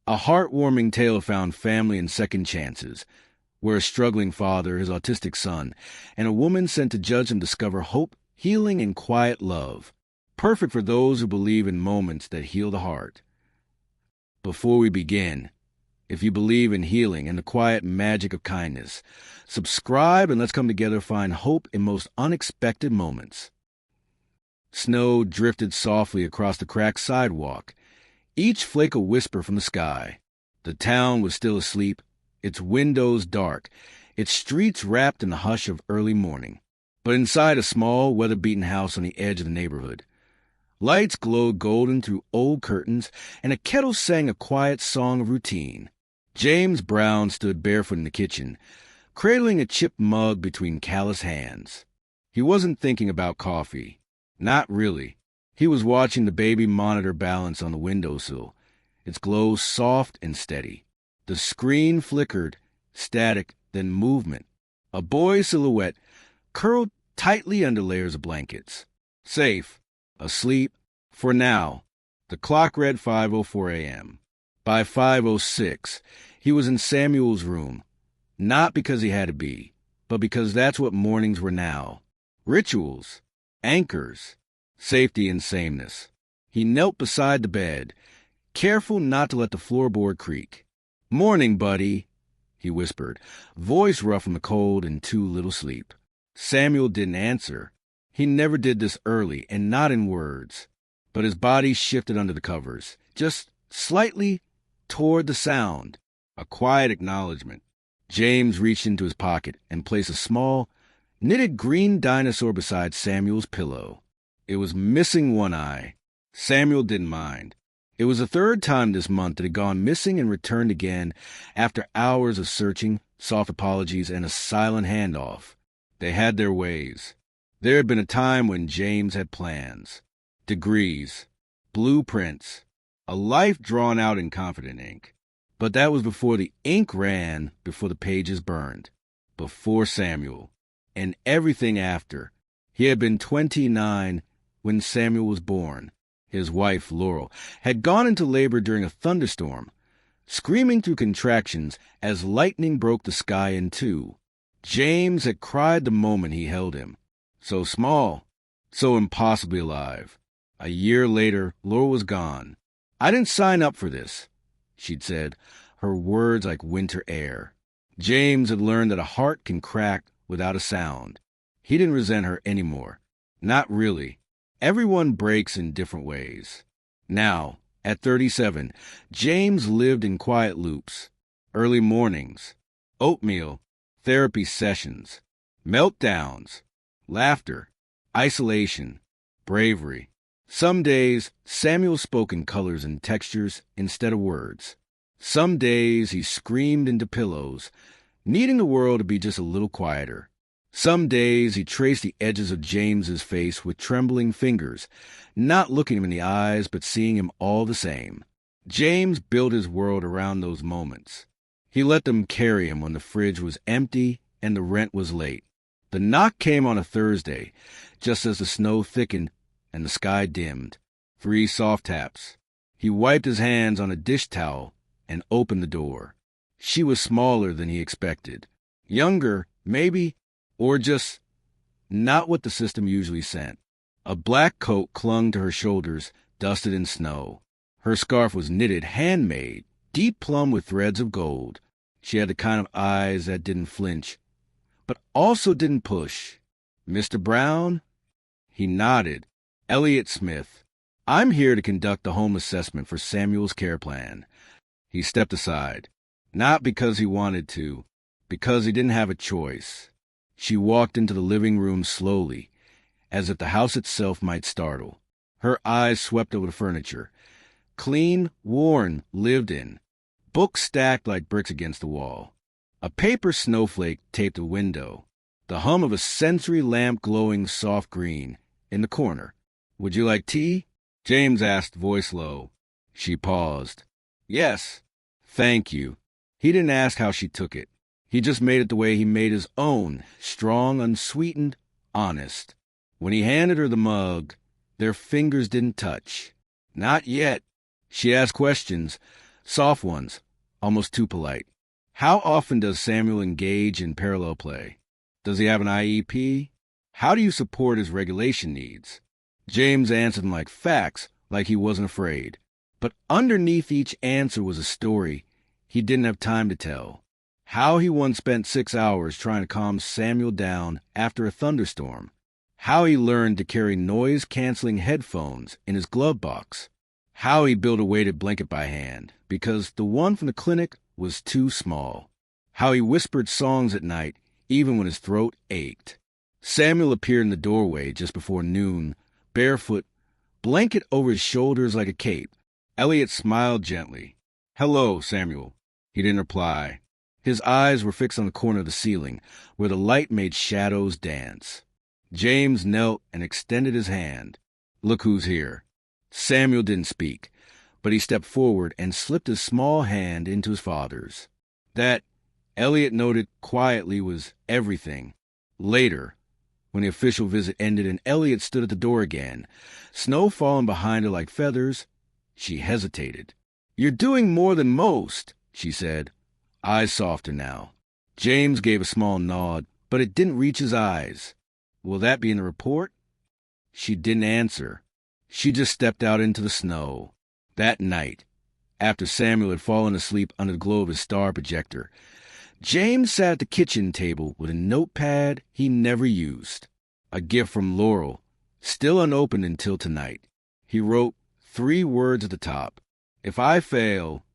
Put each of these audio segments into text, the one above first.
A heartwarming tale of found family and second chances, where a struggling father, his autistic son, and a woman sent to judge him discover hope, healing, and quiet love. Perfect for those who believe in moments that heal the heart. Before we begin, if you believe in healing and the quiet magic of kindness, subscribe and let's come together find hope in most unexpected moments. Snow drifted softly across the cracked sidewalk, each flake a whisper from the sky. The town was still asleep, its windows dark, its streets wrapped in the hush of early morning. But inside a small, weather-beaten house on the edge of the neighborhood, lights glowed golden through old curtains, and a kettle sang a quiet song of routine. James Brown stood barefoot in the kitchen, cradling a chipped mug between callous hands. He wasn't thinking about coffee. Not really. He was watching the baby monitor balance on the windowsill, its glow soft and steady. The screen flickered, static, then movement. A boy's silhouette curled tightly under layers of blankets. Safe. Asleep. For now. The clock read 5:04 a.m. By 5:06, he was in Samuel's room. Not because he had to be, but because that's what mornings were now. Rituals. Anchors. Safety and sameness. He knelt beside the bed, careful not to let the floorboard creak. "Morning, buddy," he whispered, voice rough from the cold and too little sleep. Samuel didn't answer. He never did this early, and not in words. But his body shifted under the covers, just slightly toward the sound, a quiet acknowledgement. James reached into his pocket and placed a small, knitted green dinosaur beside Samuel's pillow. It was missing one eye. Samuel didn't mind. It was the third time this month it had gone missing and returned again after hours of searching, soft apologies, and a silent handoff. They had their ways. There had been a time when James had plans, degrees, blueprints, a life drawn out in confident ink. But that was before the ink ran, before the pages burned, before Samuel, and everything after. He had been 29 when Samuel was born. His wife, Laurel, had gone into labor during a thunderstorm, screaming through contractions as lightning broke the sky in two. James had cried the moment he held him. So small, so impossibly alive. A year later, Laurel was gone. "I didn't sign up for this," she'd said, her words like winter air. James had learned that a heart can crack without a sound. He didn't resent her anymore. Not really. Everyone breaks in different ways. Now, at 37, James lived in quiet loops. Early mornings, oatmeal, therapy sessions, meltdowns, laughter, isolation, bravery. Some days, Samuel spoke in colors and textures instead of words. Some days he screamed into pillows, needing the world to be just a little quieter. Some days he traced the edges of James's face with trembling fingers, not looking him in the eyes but seeing him all the same. James built his world around those moments. He let them carry him when the fridge was empty and the rent was late. The knock came on a Thursday, just as the snow thickened and the sky dimmed. 3 soft taps. He wiped his hands on a dish towel and opened the door. She was smaller than he expected. Younger, maybe, or just not what the system usually sent. A black coat clung to her shoulders, dusted in snow. Her scarf was knitted, handmade, deep plumb with threads of gold. She had the kind of eyes that didn't flinch, but also didn't push. "Mr. Brown?" He nodded. "Elliot Smith. I'm here to conduct the home assessment for Samuel's care plan." He stepped aside, not because he wanted to, because he didn't have a choice. She walked into the living room slowly, as if the house itself might startle. Her eyes swept over the furniture. Clean, worn, lived in. Books stacked like bricks against the wall. A paper snowflake taped a window. The hum of a sensory lamp glowing soft green in the corner. "Would you like tea?" James asked, voice low. She paused. "Yes, thank you." He didn't ask how she took it. He just made it the way he made his own, strong, unsweetened, honest. When he handed her the mug, their fingers didn't touch. Not yet. She asked questions, Soft ones, almost too polite. How often does Samuel engage in parallel play? Does he have an IEP? How do you support his regulation needs? James answered them like facts, like he wasn't afraid. But underneath each answer was a story he didn't have time to tell. How he once spent 6 hours trying to calm Samuel down after a thunderstorm. How he learned to carry noise-canceling headphones in his glove box. How he built a weighted blanket by hand, because the one from the clinic was too small. How he whispered songs at night, even when his throat ached. Samuel appeared in the doorway just before noon, barefoot, blanket over his shoulders like a cape. Elliot smiled gently. "Hello, Samuel." He didn't reply. His eyes were fixed on the corner of the ceiling, where the light made shadows dance. James knelt and extended his hand. "Look who's here." Samuel didn't speak, but he stepped forward and slipped his small hand into his father's. That, Elliot noted quietly, was everything. Later, when the official visit ended and Elliot stood at the door again, snow falling behind her like feathers, she hesitated. "You're doing more than most," she said, eyes softer now. James gave a small nod, but it didn't reach his eyes. "Will that be in the report?" She didn't answer. She just stepped out into the snow. That night, after Samuel had fallen asleep under the glow of his star projector, James sat at the kitchen table with a notepad he never used. A gift from Laurel, still unopened until tonight. He wrote 3 words at the top. "If I fail..."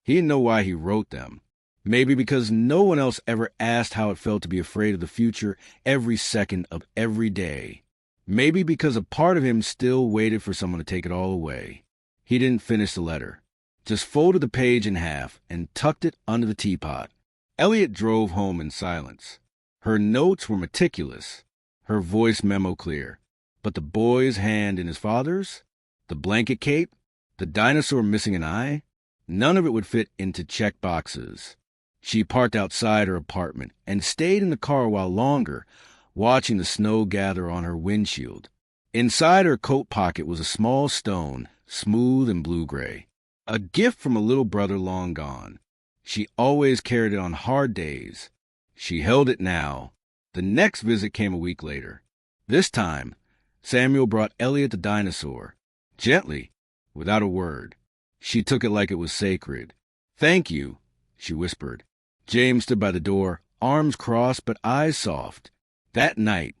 He didn't know why he wrote them. Maybe because no one else ever asked how it felt to be afraid of the future every second of every day. Maybe because a part of him still waited for someone to take it all away. He didn't finish the letter, just folded the page in half and tucked it under the teapot. Elliot drove home in silence. Her notes were meticulous, her voice memo clear. But the boy's hand in his father's? The blanket cape? The dinosaur missing an eye? None of it would fit into check boxes. She parked outside her apartment and stayed in the car a while longer, watching the snow gather on her windshield. Inside her coat pocket was a small stone, smooth and blue-gray. A gift from a little brother long gone. She always carried it on hard days. She held it now. The next visit came a week later. This time, Samuel brought Elliot the dinosaur. Gently, without a word. She took it like it was sacred. "Thank you," she whispered. James stood by the door, arms crossed but eyes soft. That night,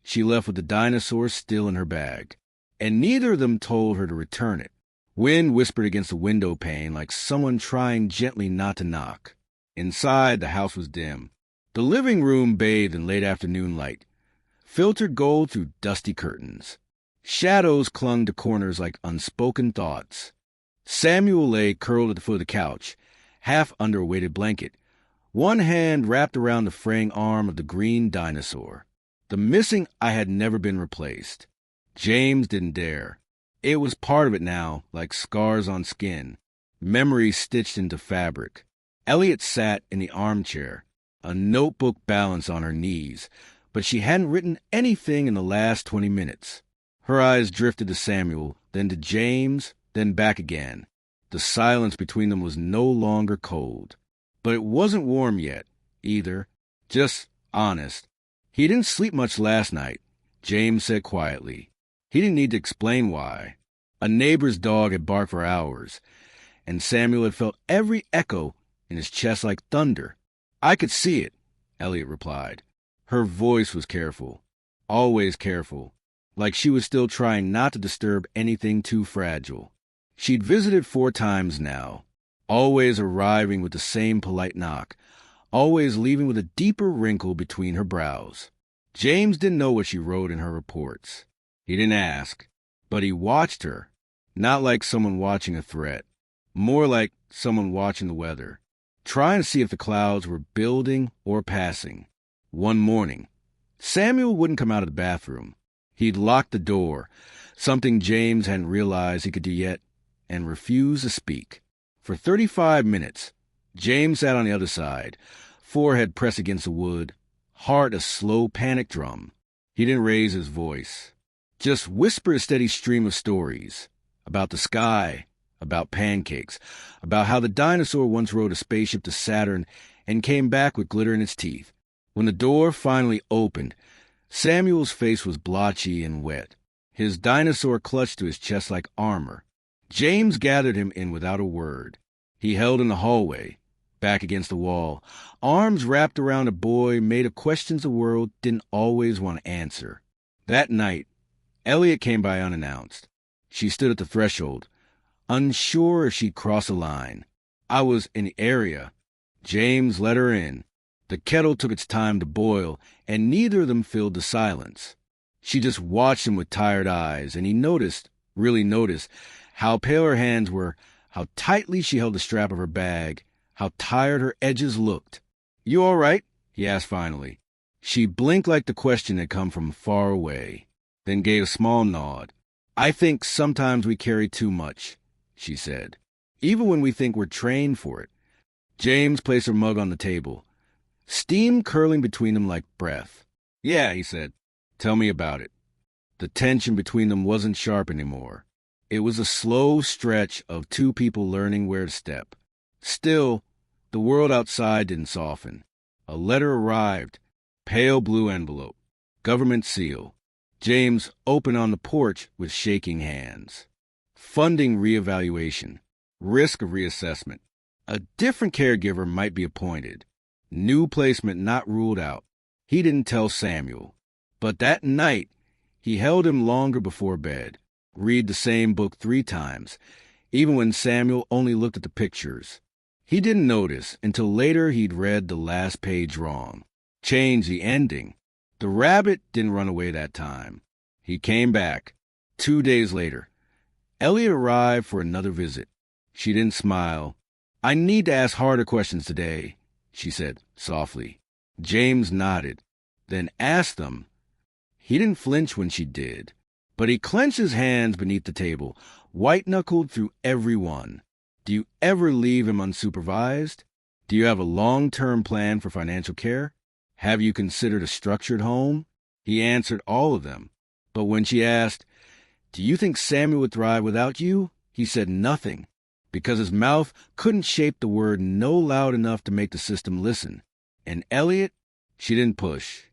she left with the dinosaur still in her bag, and neither of them told her to return it. Wind whispered against the window pane like someone trying gently not to knock. Inside, the house was dim. The living room bathed in late afternoon light, filtered gold through dusty curtains. Shadows clung to corners like unspoken thoughts. Samuel lay curled at the foot of the couch, half under a weighted blanket, one hand wrapped around the fraying arm of the green dinosaur. The missing eye had never been replaced. James didn't dare. It was part of it now, like scars on skin, memories stitched into fabric. Elliot sat in the armchair, a notebook balanced on her knees, but she hadn't written anything in the last 20 minutes. Her eyes drifted to Samuel, then to James, then back again. The silence between them was no longer cold. But it wasn't warm yet, either. Just honest. "He didn't sleep much last night," James said quietly. He didn't need to explain why. A neighbor's dog had barked for hours, and Samuel had felt every echo in his chest like thunder. "I could see it," Elliot replied. Her voice was careful, always careful, like she was still trying not to disturb anything too fragile. She'd visited 4 times now, always arriving with the same polite knock, always leaving with a deeper wrinkle between her brows. James didn't know what she wrote in her reports. He didn't ask, but he watched her, not like someone watching a threat, more like someone watching the weather, trying to see if the clouds were building or passing. One morning, Samuel wouldn't come out of the bathroom. He'd locked the door, something James hadn't realized he could do yet, and refused to speak. For 35 minutes, James sat on the other side, forehead pressed against the wood, heart a slow panic drum. He didn't raise his voice, just whisper a steady stream of stories about the sky, about pancakes, about how the dinosaur once rode a spaceship to Saturn and came back with glitter in its teeth. When the door finally opened, Samuel's face was blotchy and wet. His dinosaur clutched to his chest like armor. James gathered him in without a word. He held in the hallway, back against the wall, arms wrapped around a boy made of questions the world didn't always want to answer. That night, Elliot came by unannounced. She stood at the threshold, unsure if she'd cross a line. I was in the area. James let her in. The kettle took its time to boil, and neither of them filled the silence. She just watched him with tired eyes, and he really noticed, how pale her hands were, how tightly she held the strap of her bag, how tired her edges looked. "You all right?" he asked finally. She blinked like the question had come from far away, then gave a small nod. "I think sometimes we carry too much," she said, "even when we think we're trained for it." James placed her mug on the table, steam curling between them like breath. "Yeah," he said. "Tell me about it." The tension between them wasn't sharp anymore. It was a slow stretch of two people learning where to step. Still, the world outside didn't soften. A letter arrived, pale blue envelope, government seal. James opened on the porch with shaking hands. Funding reevaluation. Risk of reassessment. A different caregiver might be appointed. New placement not ruled out. He didn't tell Samuel. But that night, he held him longer before bed. Read the same book 3 times, even when Samuel only looked at the pictures. He didn't notice until later he'd read the last page wrong. Changed the ending. The rabbit didn't run away that time. He came back. 2 days later. Elliot arrived for another visit. She didn't smile. "I need to ask harder questions today," she said softly. James nodded, then asked them. He didn't flinch when she did, but he clenched his hands beneath the table, white-knuckled through every one. "Do you ever leave him unsupervised? Do you have a long-term plan for financial care? Have you considered a structured home?" He answered all of them. But when she asked, "Do you think Samuel would thrive without you?" he said nothing, because his mouth couldn't shape the word no loud enough to make the system listen. And Elliot, she didn't push,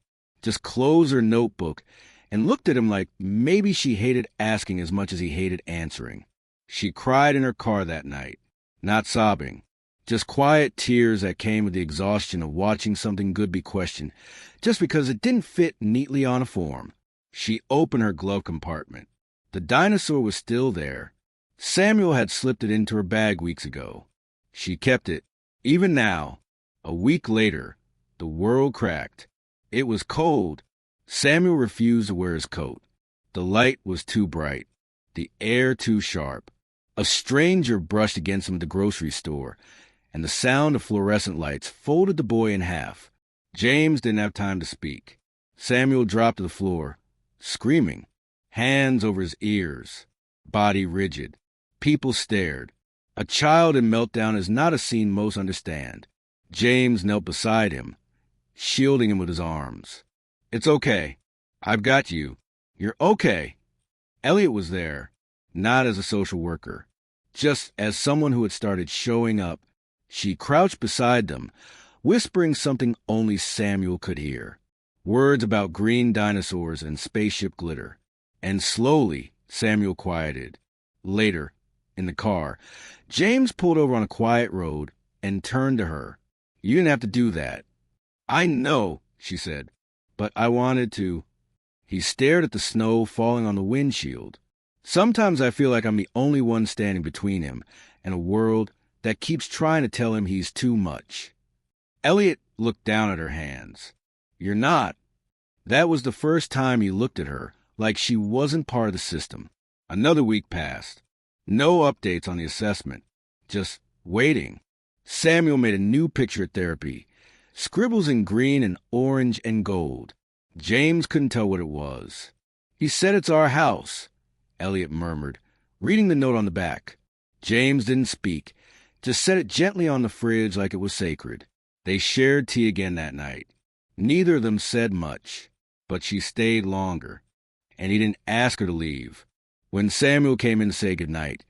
just closed her notebook and looked at him like maybe she hated asking as much as he hated answering. She cried in her car that night, not sobbing, just quiet tears that came with the exhaustion of watching something good be questioned, just because it didn't fit neatly on a form. She opened her glove compartment. The dinosaur was still there. Samuel had slipped it into her bag weeks ago. She kept it. Even now, a week later, the world cracked. It was cold. Samuel refused to wear his coat. The light was too bright. The air too sharp. A stranger brushed against him at the grocery store, and the sound of fluorescent lights folded the boy in half. James didn't have time to speak. Samuel dropped to the floor, screaming, hands over his ears, body rigid. People stared. A child in meltdown is not a scene most understand. James knelt beside him, shielding him with his arms. "It's okay. I've got you. You're okay." Elliot was there, not as a social worker, just as someone who had started showing up. She crouched beside them, whispering something only Samuel could hear. Words about green dinosaurs and spaceship glitter. And slowly, Samuel quieted. Later, in the car, James pulled over on a quiet road and turned to her. "You didn't have to do that." "I know," she said, "but I wanted to." He stared at the snow falling on the windshield. Sometimes I feel like I'm the only one standing between him and a world that keeps trying to tell him he's too much. Elliot looked down at her hands. "You're not." That was the first time he looked at her, like she wasn't part of the system. Another week passed. No updates on the assessment. Just waiting. Samuel made a new picture at therapy. Scribbles in green and orange and gold. James couldn't tell what it was. "He said it's our house," Elliot murmured, reading the note on the back. James didn't speak, just set it gently on the fridge like it was sacred. They shared tea again that night. Neither of them said much, but she stayed longer, and he didn't ask her to leave. When Samuel came in to say goodnight,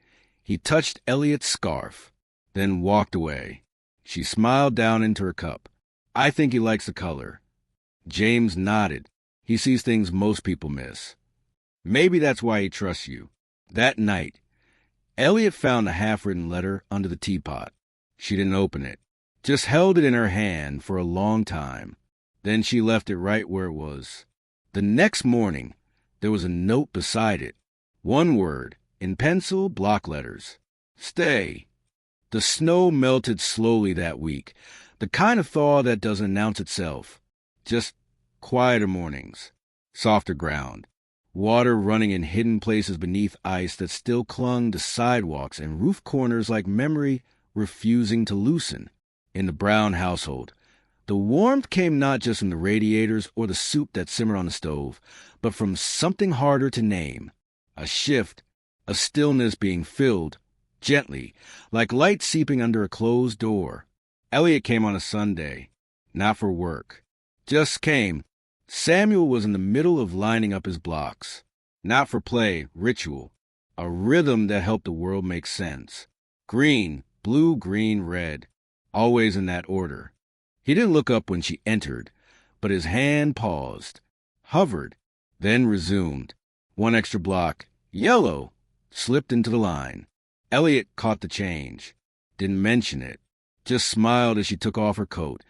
He touched Elliot's scarf, then walked away. She smiled down into her cup. I think he likes the color. James nodded. He sees things most people miss. Maybe that's why he trusts you. That night, Elliot found a half-written letter under the teapot. She didn't open it, just held it in her hand for a long time. Then she left it right where it was. The next morning, there was a note beside it. One word, in pencil block letters. Stay. The snow melted slowly that week, the kind of thaw that doesn't announce itself. Just quieter mornings, softer ground, water running in hidden places beneath ice that still clung to sidewalks and roof corners like memory refusing to loosen. In the Brown household, the warmth came not just from the radiators or the soup that simmered on the stove, but from something harder to name. A shift, a stillness being filled, gently, like light seeping under a closed door. Elliot came on a Sunday, not for work. Just came. Samuel was in the middle of lining up his blocks. Not for play, ritual. A rhythm that helped the world make sense. Green, blue, green, red. Always in that order. He didn't look up when she entered, but his hand paused, hovered, then resumed. One extra block, yellow, slipped into the line. Elliot caught the change. Didn't mention it. Just smiled as she took off her coat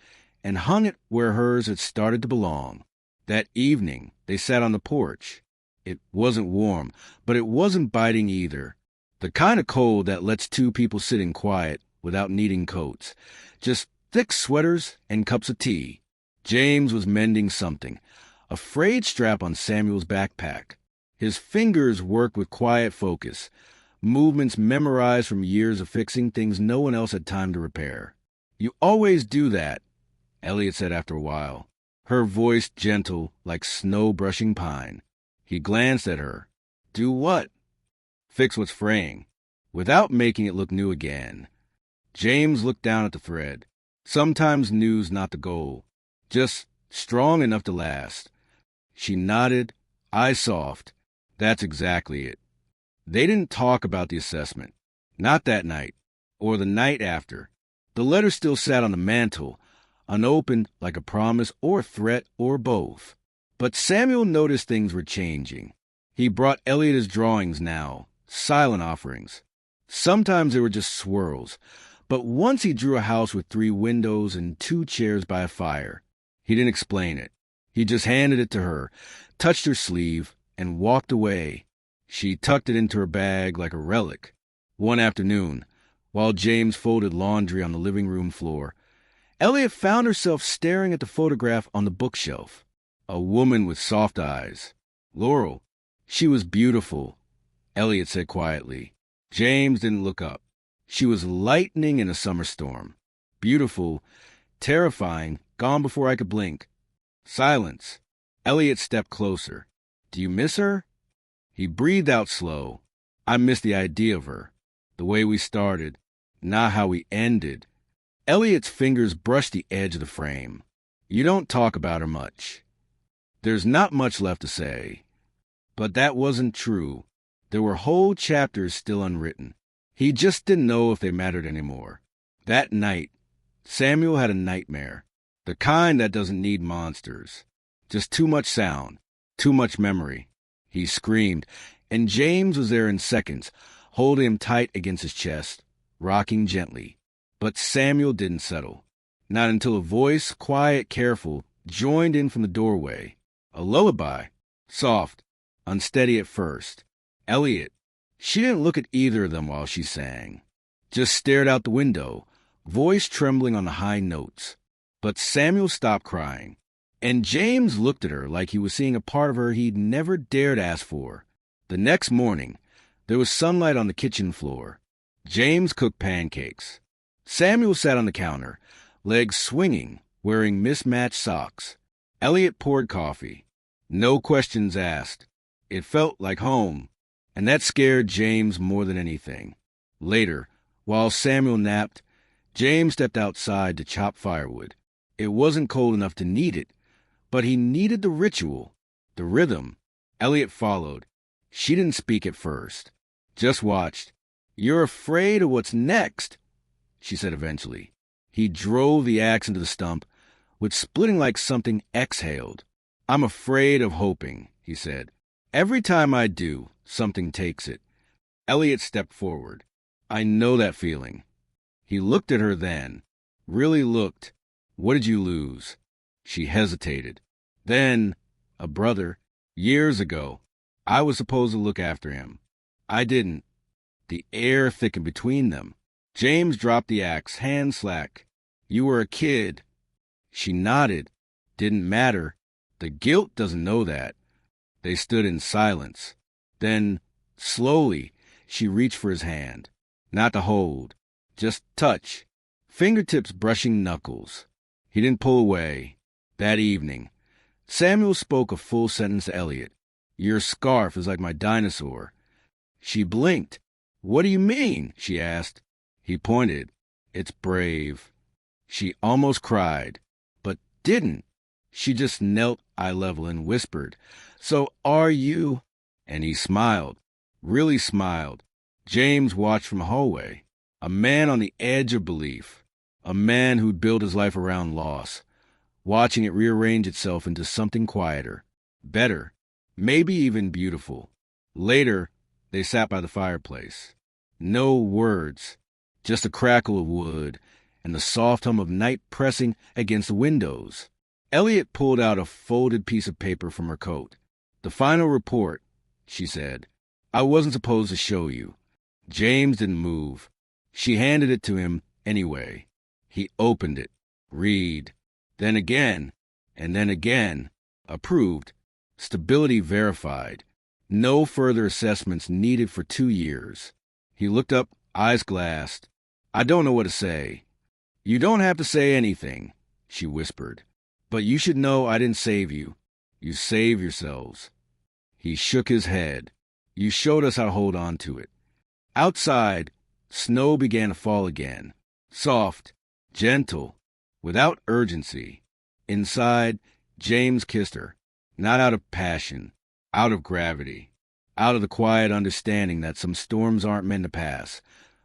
and hung it where hers had started to belong. That evening, they sat on the porch. It wasn't warm, but it wasn't biting either. The kind of cold that lets two people sit in quiet without needing coats. Just thick sweaters and cups of tea. James was mending something, a frayed strap on Samuel's backpack. His fingers worked with quiet focus, movements memorized from years of fixing things no one else had time to repair. You always do that, Elliot said after a while, her voice gentle like snow brushing pine. He glanced at her. Do what? Fix what's fraying, without making it look new again. James looked down at the thread. Sometimes new's not the goal, just strong enough to last. She nodded, eyes soft. That's exactly it. They didn't talk about the assessment. Not that night, or the night after. The letter still sat on the mantel, unopened like a promise or threat or both. But Samuel noticed things were changing. He brought Elliot his drawings now, silent offerings. Sometimes they were just swirls, but once he drew a house with 3 windows and 2 chairs by a fire. He didn't explain it. He just handed it to her, touched her sleeve, and walked away. She tucked it into her bag like a relic. One afternoon, while James folded laundry on the living room floor, Elliot found herself staring at the photograph on the bookshelf. A woman with soft eyes. Laurel. She was beautiful, Elliot said quietly. James didn't look up. She was lightning in a summer storm. Beautiful, terrifying, gone before I could blink. Silence. Elliot stepped closer. Do you miss her? He breathed out slow. I miss the idea of her. The way we started, not how we ended. Elliot's fingers brushed the edge of the frame. You don't talk about her much. There's not much left to say. But that wasn't true. There were whole chapters still unwritten. He just didn't know if they mattered anymore. That night, Samuel had a nightmare. The kind that doesn't need monsters. Just too much sound, too much memory. He screamed, and James was there in seconds, holding him tight against his chest, rocking gently. But Samuel didn't settle. Not until a voice, quiet, careful, joined in from the doorway. A lullaby. Soft, unsteady at first. Elliot. She didn't look at either of them while she sang. Just stared out the window, voice trembling on the high notes. But Samuel stopped crying. And James looked at her like he was seeing a part of her he'd never dared ask for. The next morning, there was sunlight on the kitchen floor. James cooked pancakes. Samuel sat on the counter, legs swinging, wearing mismatched socks. Elliot poured coffee. No questions asked. It felt like home, and that scared James more than anything. Later, while Samuel napped, James stepped outside to chop firewood. It wasn't cold enough to need it, but he needed the ritual, the rhythm. Elliot followed. She didn't speak at first, just watched. "You're afraid of what's next," she said eventually. He drove the axe into the stump, which splitting like something exhaled. "I'm afraid of hoping," he said. "Every time I do, something takes it." Elliot stepped forward. "I know that feeling." He looked at her then. Really looked. "What did you lose?" She hesitated. "Then, a brother. Years ago. I was supposed to look after him. I didn't." The air thickened between them. James dropped the axe, hand slack. "You were a kid." She nodded. "Didn't matter. The guilt doesn't know that." They stood in silence. Then, slowly, she reached for his hand. Not to hold. Just touch. Fingertips brushing knuckles. He didn't pull away. That evening, Samuel spoke a full sentence to Elliot. "Your scarf is like my dinosaur." She blinked. "What do you mean?" she asked. He pointed. "It's brave." She almost cried, but didn't. She just knelt eye level and whispered, "So are you?" And he smiled, really smiled. James watched from the hallway. A man on the edge of belief. A man who'd built his life around loss, watching it rearrange itself into something quieter, better, maybe even beautiful. Later, they sat by the fireplace. No words, just a crackle of wood and the soft hum of night pressing against the windows. Elliot pulled out a folded piece of paper from her coat. "The final report," she said. "I wasn't supposed to show you." James didn't move. She handed it to him anyway. He opened it. Read. Then again. And then again. Approved. Stability verified. No further assessments needed for 2 years. He looked up, eyes glassed. "I don't know what to say." "You don't have to say anything," she whispered. "But you should know I didn't save you. You save yourselves." He shook his head. "You showed us how to hold on to it." Outside, snow began to fall again. Soft, gentle, without urgency. Inside, James kissed her. Not out of passion, out of gravity. Out of the quiet understanding that some storms aren't meant to pass,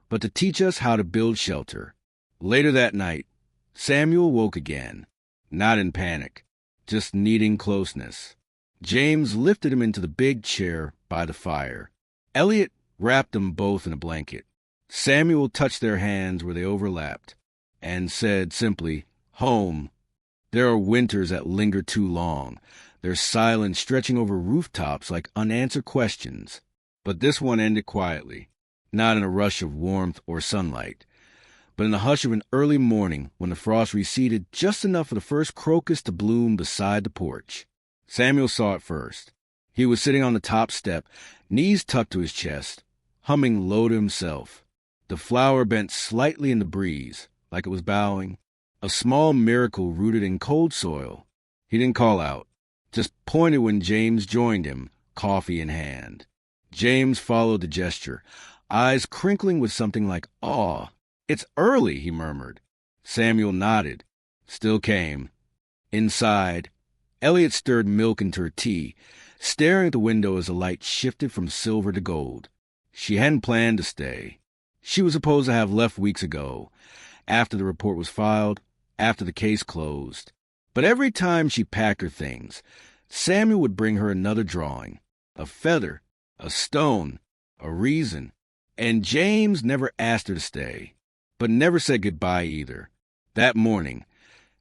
but to teach us how to build shelter. Later that night, Samuel woke again. Not in panic, just needing closeness. James lifted him into the big chair by the fire. Elliot wrapped them both in a blanket. Samuel touched their hands where they overlapped and said simply, "Home." There are winters that linger too long, their silence stretching over rooftops like unanswered questions. But this one ended quietly, not in a rush of warmth or sunlight, but in the hush of an early morning when the frost receded just enough for the first crocus to bloom beside the porch. Samuel saw it first. He was sitting on the top step, knees tucked to his chest, humming low to himself. The flower bent slightly in the breeze, like it was bowing, a small miracle rooted in cold soil. He didn't call out, just pointed when James joined him, coffee in hand. James followed the gesture, eyes crinkling with something like awe. "It's early," he murmured. Samuel nodded. Still came. Inside, Elliot stirred milk into her tea, staring at the window as the light shifted from silver to gold. She hadn't planned to stay. She was supposed to have left weeks ago, after the report was filed, after the case closed. But every time she packed her things, Samuel would bring her another drawing, a feather, a stone, a reason. And James never asked her to stay, but never said goodbye either. That morning,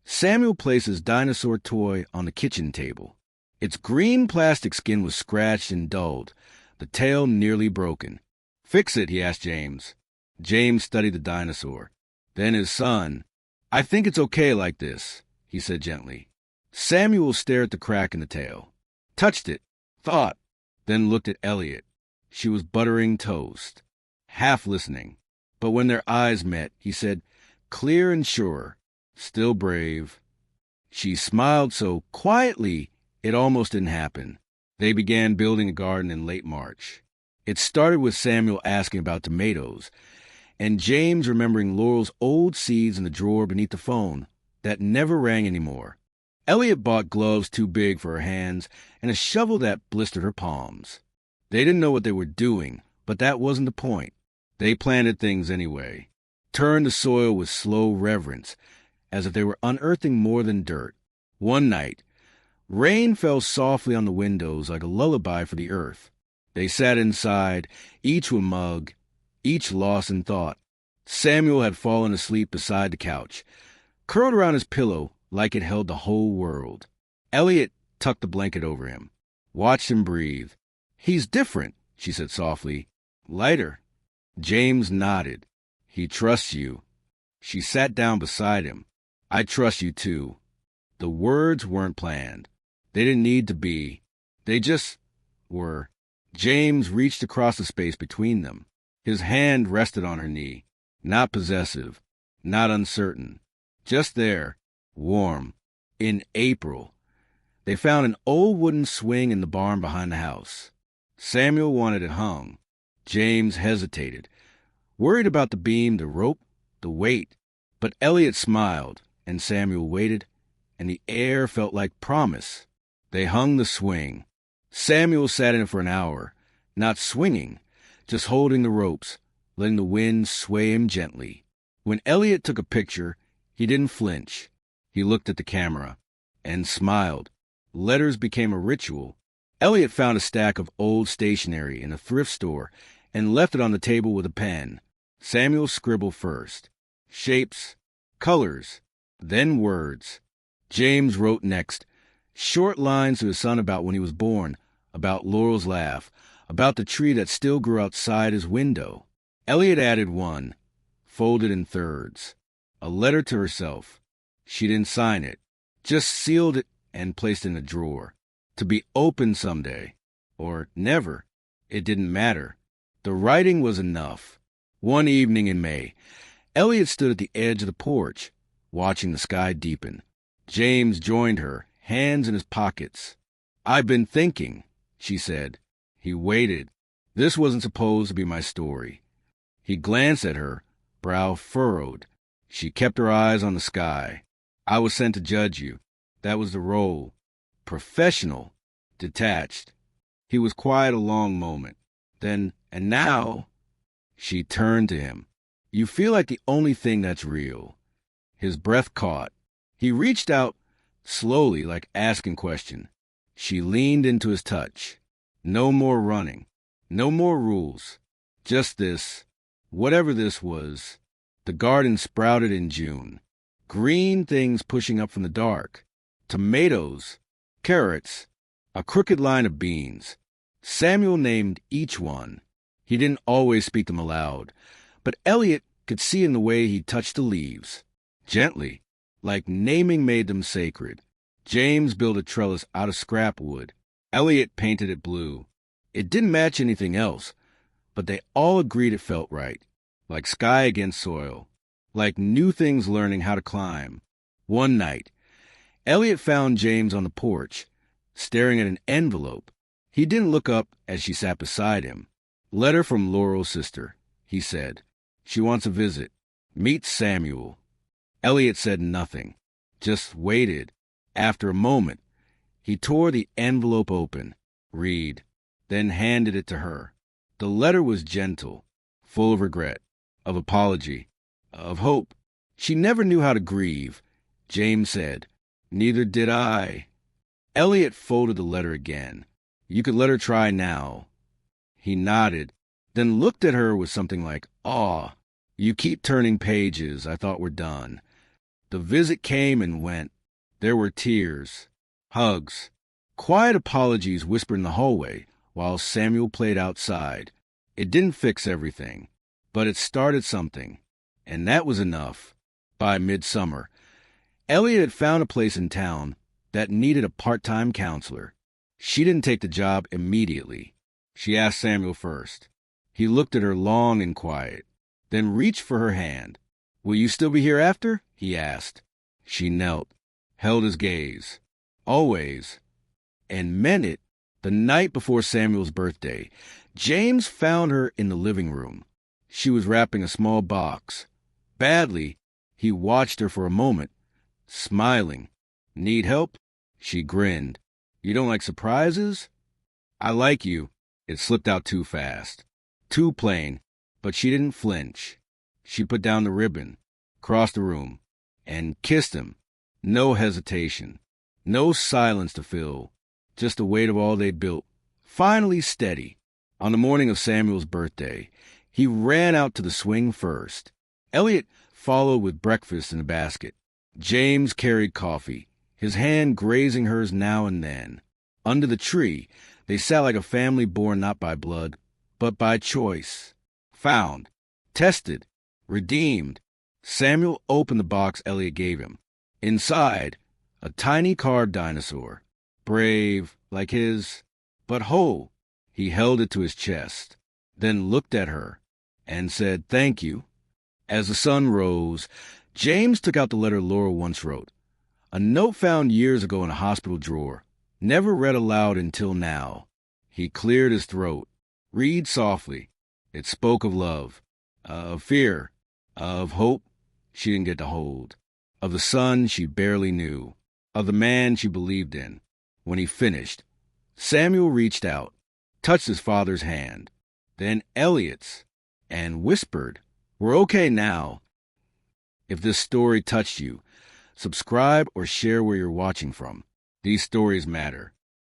Samuel placed his dinosaur toy on the kitchen table. Its green plastic skin was scratched and dulled, the tail nearly broken. "Fix it," he asked James. James studied the dinosaur. Then his son. "I think it's okay like this," he said gently. Samuel stared at the crack in the tail, touched it, thought, then looked at Elliot. She was buttering toast, half listening. But when their eyes met, he said, clear and sure, still brave. She smiled so quietly it almost didn't happen. They began building a garden in late March. It started with Samuel asking about tomatoes, and James remembering Laurel's old seeds in the drawer beneath the phone that never rang anymore. Elliot bought gloves too big for her hands and a shovel that blistered her palms. They didn't know what they were doing, but that wasn't the point. They planted things anyway, turned the soil with slow reverence, as if they were unearthing more than dirt. One night, rain fell softly on the windows like a lullaby for the earth. They sat inside, each with mug, each lost in thought. Samuel had fallen asleep beside the couch, curled around his pillow like it held the whole world. Elliot tucked the blanket over him, watched him breathe. "He's different," she said softly. "Lighter." James nodded. "He trusts you." She sat down beside him. "I trust you too." The words weren't planned. They didn't need to be. They just were. James reached across the space between them. His hand rested on her knee. Not possessive, not uncertain. Just there, warm. In April. They found an old wooden swing in the barn behind the house. Samuel wanted it hung. James hesitated, worried about the beam, the rope, the weight. But Elliot smiled, and Samuel waited, and the air felt like promise. They hung the swing. Samuel sat in it for an hour, not swinging, just holding the ropes, letting the wind sway him gently. When Elliot took a picture, he didn't flinch. He looked at the camera and smiled. Letters became a ritual. Elliot found a stack of old stationery in a thrift store and left it on the table with a pen. Samuel scribbled first. Shapes, colors, then words. James wrote next. Short lines to his son about when he was born, about Laurel's laugh, about the tree that still grew outside his window. Elliot added one, folded in thirds. A letter to herself. She didn't sign it, just sealed it and placed it in a drawer. To be opened someday. Or never. It didn't matter. The writing was enough. One evening in May, Elliot stood at the edge of the porch, watching the sky deepen. James joined her, hands in his pockets. "I've been thinking," she said. He waited. This wasn't supposed to be my story. He glanced at her, brow furrowed. She kept her eyes on the sky. "I was sent to judge you. That was the role. Professional, detached." He was quiet a long moment. Then, "And now," she turned to him. "You feel like the only thing that's real." His breath caught. He reached out slowly, like asking question. She leaned into his touch. No more running. No more rules. Just this. Whatever this was. The garden sprouted in June. Green things pushing up from the dark. Tomatoes. Carrots. A crooked line of beans. Samuel named each one. He didn't always speak them aloud, but Elliot could see in the way he touched the leaves. Gently, like naming made them sacred. James built a trellis out of scrap wood. Elliot painted it blue. It didn't match anything else, but they all agreed it felt right, like sky against soil, like new things learning how to climb. One night, Elliot found James on the porch, staring at an envelope. He didn't look up as she sat beside him. "Letter from Laurel's sister," he said. "She wants a visit. Meet Samuel." Elliot said nothing, just waited. After a moment, he tore the envelope open, read, then handed it to her. The letter was gentle, full of regret, of apology, of hope. She never knew how to grieve. James said, "Neither did I." Elliot folded the letter again. "You could let her try now." He nodded, then looked at her with something like awe. "You keep turning pages I thought were done." The visit came and went. There were tears, hugs, quiet apologies whispered in the hallway while Samuel played outside. It didn't fix everything, but it started something, and that was enough. By midsummer, Elliot had found a place in town that needed a part-time counselor. She didn't take the job immediately. She asked Samuel first. He looked at her long and quiet, then reached for her hand. "Will you still be here after?" he asked. She knelt, held his gaze. "Always." And meant it. The night before Samuel's birthday, James found her in the living room. She was wrapping a small box. Badly, he watched her for a moment, smiling. "Need help?" She grinned. "You don't like surprises?" "I like you." It slipped out too fast. Too plain. But she didn't flinch. She put down the ribbon, crossed the room, and kissed him. No hesitation. No silence to fill. Just the weight of all they'd built. Finally steady. On the morning of Samuel's birthday, he ran out to the swing first. Elliot followed with breakfast in a basket. James carried coffee, his hand grazing hers now and then. Under the tree, they sat like a family born not by blood, but by choice. Found, tested, redeemed. Samuel opened the box Elliot gave him. Inside, a tiny carved dinosaur. Brave, like his, but whole. He held it to his chest, then looked at her and said, "Thank you." As the sun rose, James took out the letter Laurel once wrote. A note found years ago in a hospital drawer, never read aloud until now. He cleared his throat. Read softly. It spoke of love, of fear, of hope she didn't get to hold, of the son she barely knew, of the man she believed in. When he finished, Samuel reached out, touched his father's hand, then Elliot's, and whispered, "We're okay now." If this story touched you, subscribe or share where you're watching from. These stories matter.